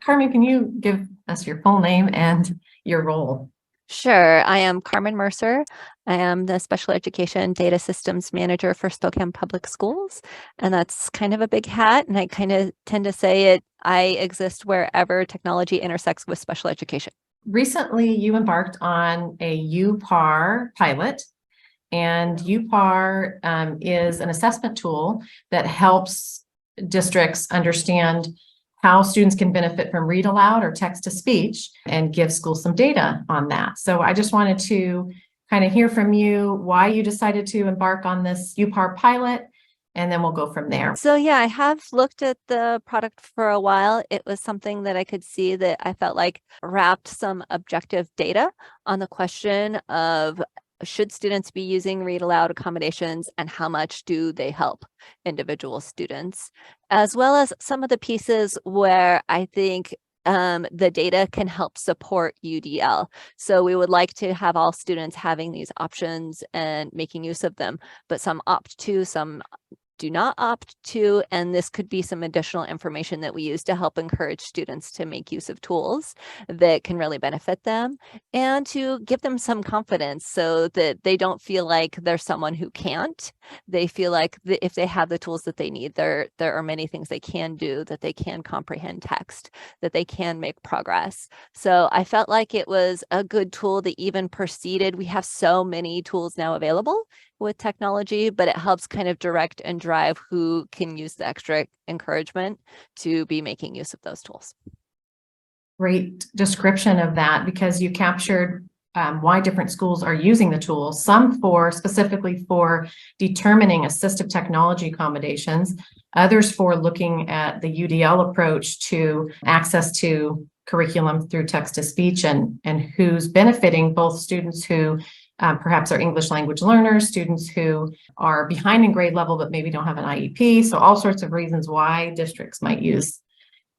Carmen, can you give us your full name and your role? Sure. I am Carmen Mercer. I am the Special Education Data Systems Manager for Spokane Public Schools. And that's kind of a big hat. And I kind of tend to say I exist wherever technology intersects with special education. Recently, you embarked on a uPAR pilot, and uPAR is an assessment tool that helps districts understand how students can benefit from read aloud or text to speech and give schools some data on that. So I just wanted to kind of hear from you why you decided to embark on this uPAR pilot, and then we'll go from there. So yeah, I have looked at the product for a while. It was something that I could see that I felt like wrapped some objective data on the question of should students be using read aloud accommodations and how much do they help individual students, as well as some of the pieces where I think the data can help support UDL. So we would like to have all students having these options and making use of them, but some opt to, some do not opt to, and this could be some additional information that we use to help encourage students to make use of tools that can really benefit them and to give them some confidence so that they don't feel like there's someone who can't. They feel like if they have the tools that they need, there are many things they can do, that they can comprehend text, that they can make progress. So I felt like it was a good tool that even preceded. We have so many tools now available with technology, but it helps kind of direct and drive who can use the extra encouragement to be making use of those tools. Great description of that, because you captured why different schools are using the tools, some specifically for determining assistive technology accommodations, others for looking at the UDL approach to access to curriculum through text to speech, and who's benefiting both students who perhaps are English language learners, students who are behind in grade level but maybe don't have an IEP. So all sorts of reasons why districts might use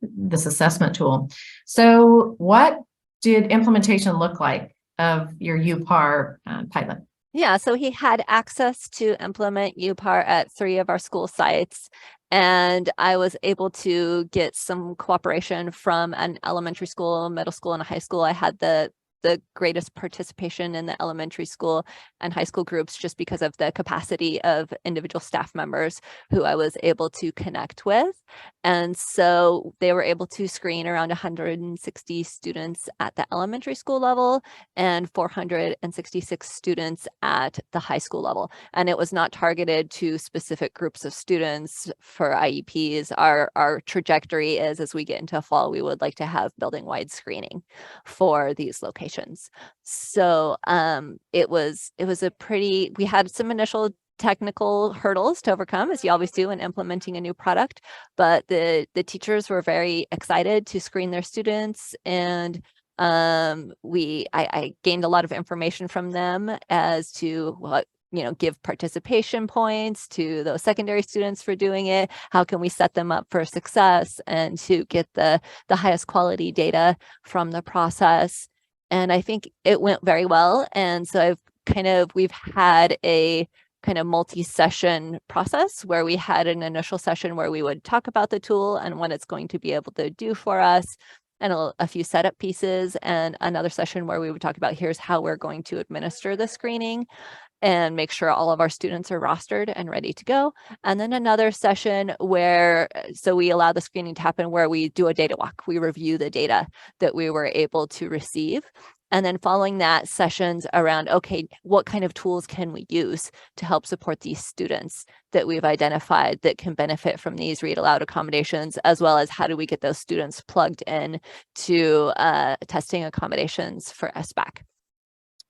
this assessment tool. So what did implementation look like of your uPAR pilot? Yeah, so he had access to implement uPAR at 3 of our school sites. And I was able to get some cooperation from an elementary school, middle school, and a high school. I had the greatest participation in the elementary school and high school groups just because of the capacity of individual staff members who I was able to connect with. And so they were able to screen around 160 students at the elementary school level and 466 students at the high school level. And it was not targeted to specific groups of students for IEPs. Our trajectory is, as we get into fall, we would like to have building-wide screening for these locations. So it was we had some initial technical hurdles to overcome, as you always do in implementing a new product, but the teachers were very excited to screen their students, and I gained a lot of information from them as to what, give participation points to those secondary students for doing it. How can we set them up for success and to get the highest quality data from the process? And I think it went very well. And so we've had a kind of multi-session process where we had an initial session where we would talk about the tool and what it's going to be able to do for us, and a few setup pieces, and another session where we would talk about here's how we're going to administer the screening and make sure all of our students are rostered and ready to go. And then another session where, so we allow the screening to happen where we do a data walk. We review the data that we were able to receive. And then following that, sessions around, okay, what kind of tools can we use to help support these students that we've identified that can benefit from these read aloud accommodations, as well as how do we get those students plugged in to testing accommodations for SBAC.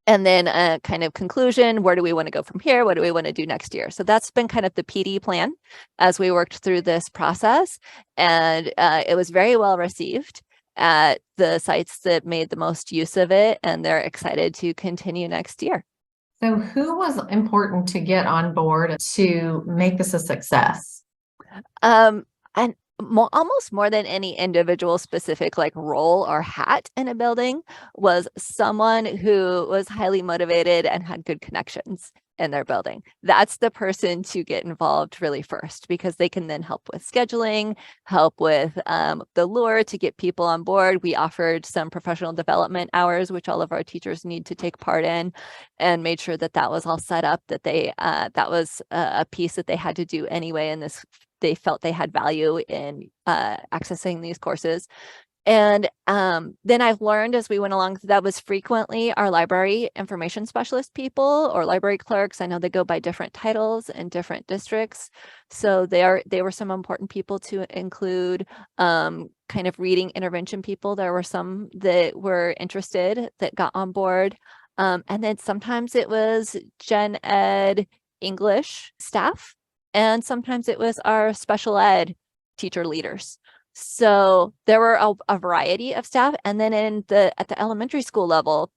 And then a kind of conclusion, where do we want to go from here? What do we want to do next year? So that's been kind of the PD plan as we worked through this process. And it was very well received at the sites that made the most use of it, and they're excited to continue next year. So who was important to get on board to make this a success? And almost more than any individual specific role or hat in a building was someone who was highly motivated and had good connections. in their building. That's the person to get involved really first, because they can then help with scheduling, help with the lure to get people on board. We offered some professional development hours, which all of our teachers need to take part in, and made sure that that was all set up, that they that was a piece that they had to do anyway, and this they felt they had value in accessing these courses. And then I've learned as we went along that was frequently our library information specialist people or library clerks. I know they go by different titles in different districts. So they were some important people to include. Kind of reading intervention people. There were some that were interested that got on board. And then sometimes it was gen ed English staff, and sometimes it was our special ed teacher leaders. So there were a variety of staff. And then at the elementary school level,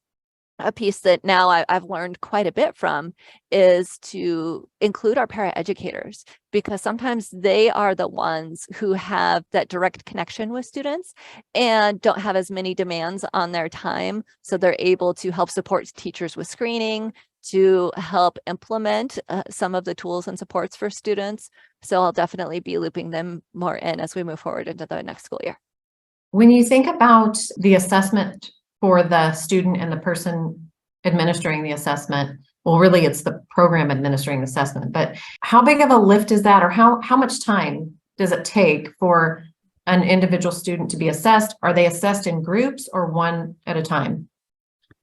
a piece that now I've learned quite a bit from is to include our paraeducators, because sometimes they are the ones who have that direct connection with students and don't have as many demands on their time. So they're able to help support teachers with screening, to help implement some of the tools and supports for students. So I'll definitely be looping them more in as we move forward into the next school year. When you think about the assessment for the student and the person administering the assessment, well, really it's the program administering the assessment, but how big of a lift is that, or how much time does it take for an individual student to be assessed? Are they assessed in groups or one at a time?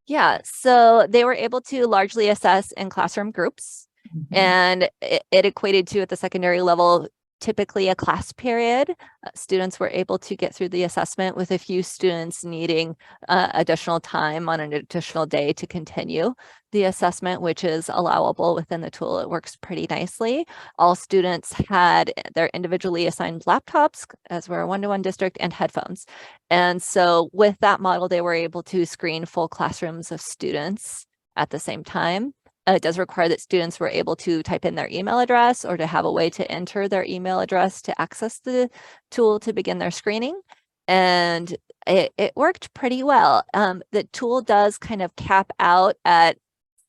Yeah, so they were able to largely assess in classroom groups, and it equated to, at the secondary level, typically a class period. Students were able to get through the assessment, with a few students needing additional time on an additional day to continue the assessment, which is allowable within the tool. It works pretty nicely. All students had their individually assigned laptops, as we're a one-to-one district, and headphones. And so with that model, they were able to screen full classrooms of students at the same time. It does require that students were able to type in their email address or to have a way to enter their email address to access the tool to begin their screening. And it worked pretty well. The tool does kind of cap out at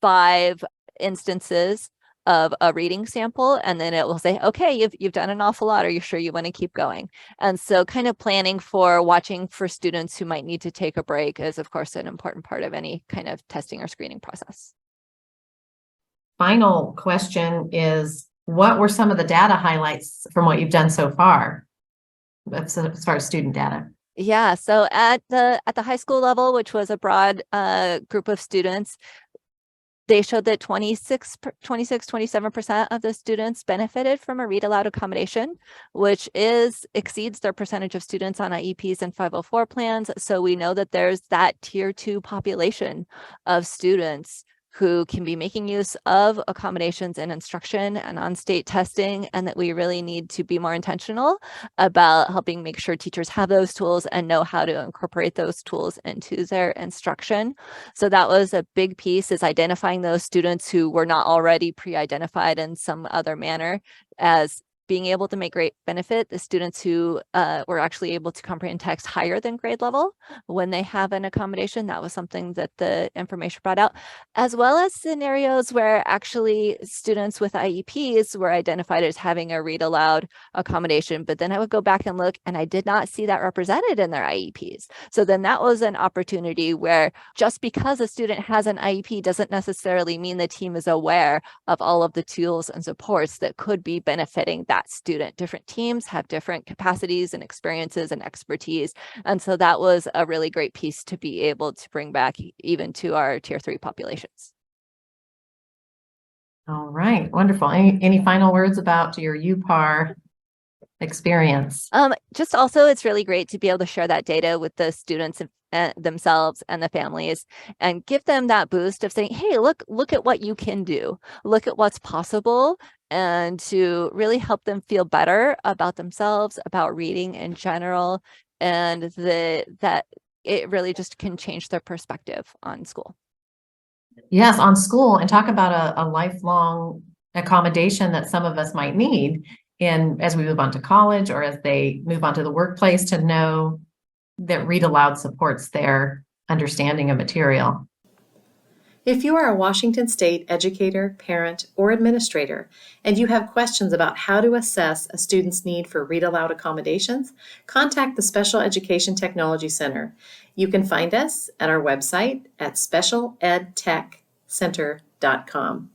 5 instances of a reading sample, and then it will say, okay, you've done an awful lot. Are you sure you want to keep going? And so kind of planning for watching for students who might need to take a break is, of course, an important part of any kind of testing or screening process. Final question is, what were some of the data highlights from what you've done so far, as far as student data? Yeah, so at the high school level, which was a broad group of students, they showed that 27% of the students benefited from a read aloud accommodation, which exceeds their percentage of students on IEPs and 504 plans. So we know that there's that tier 2 population of students who can be making use of accommodations in instruction and on state testing, and that we really need to be more intentional about helping make sure teachers have those tools and know how to incorporate those tools into their instruction. So that was a big piece, is identifying those students who were not already pre-identified in some other manner as being able to make great benefit, the students who were actually able to comprehend text higher than grade level when they have an accommodation. That was something that the information brought out, as well as scenarios where actually students with IEPs were identified as having a read aloud accommodation, but then I would go back and look, and I did not see that represented in their IEPs. So then that was an opportunity where, just because a student has an IEP doesn't necessarily mean the team is aware of all of the tools and supports that could be benefiting that student. Different teams have different capacities and experiences and expertise. And so that was a really great piece to be able to bring back even to our tier 3 populations. All right, wonderful. Any final words about your uPAR experience? Just also, it's really great to be able to share that data with the students themselves and the families, and give them that boost of saying, hey, look at what you can do, look at what's possible, and to really help them feel better about themselves, about reading in general, and that it really just can change their perspective on school. Yes, on school, and talk about a lifelong accommodation that some of us might need as we move on to college, or as they move on to the workplace, to know that read aloud supports their understanding of material. If you are a Washington State educator, parent, or administrator, and you have questions about how to assess a student's need for read aloud accommodations, contact the Special Education Technology Center. You can find us at our website at specialedtechcenter.com.